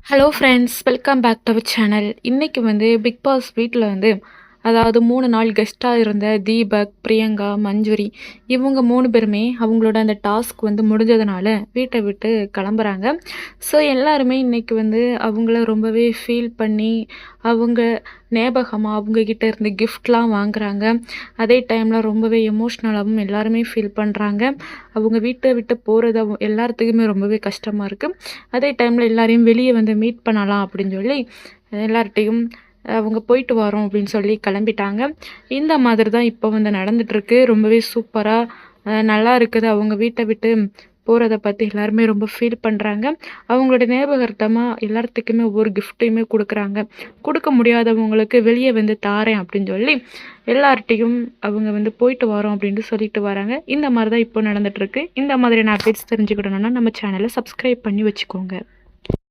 Hello friends, welcome back to our channel. இன்னைக்கு Bigg Boss வீட்டில் அதாவது 3 நாள் கெஸ்ட்டாக இருந்த தீபக், பிரியங்கா, மஞ்சுரி இவங்க 3 பேருமே அவங்களோட அந்த டாஸ்க் முடிஞ்சதுனால வீட்டை விட்டு கிளம்புறாங்க. ஸோ எல்லாருமே இன்னைக்கு அவங்கள ரொம்பவே ஃபீல் பண்ணி அவங்க ஞாபகமாக அவங்கக்கிட்ட இருந்து கிஃப்ட்லாம் வாங்குறாங்க. அதே டைமில் ரொம்பவே எமோஷ்னலாகவும் எல்லாருமே ஃபீல் பண்ணுறாங்க. அவங்க வீட்டை விட்டு போகிறது எல்லாத்துக்குமே ரொம்பவே கஷ்டமாக இருக்குது. அதே டைமில் எல்லாரையும் வெளியே மீட் பண்ணலாம் அப்படின்னு சொல்லி எல்லார்ட்டையும் அவங்க போயிட்டு வரோம் அப்படின்னு சொல்லி கிளம்பிட்டாங்க. இந்த மாதிரி தான் இப்போ நடந்துட்டுருக்கு. ரொம்பவே சூப்பராக நல்லா இருக்குது. அவங்க வீட்டை விட்டு போகிறத பற்றி எல்லாருமே ரொம்ப ஃபீல் பண்ணுறாங்க. அவங்களோட ஞாபகார்த்தமாக எல்லாத்துக்குமே ஒவ்வொரு கிஃப்ட்டையுமே கொடுக்குறாங்க. கொடுக்க முடியாதவங்களுக்கு வெளியே தாரேன் அப்படின்னு சொல்லி எல்லார்ட்டையும் அவங்க போயிட்டு வரோம் அப்படின்ட்டு சொல்லிட்டு வராங்க. இந்த மாதிரி தான் இப்போ நடந்துட்டுருக்கு. இந்த மாதிரியான அப்டேட்ஸ் தெரிஞ்சுக்கிடணும்னா நம்ம சேனலை சப்ஸ்கிரைப் பண்ணி வச்சுக்கோங்க.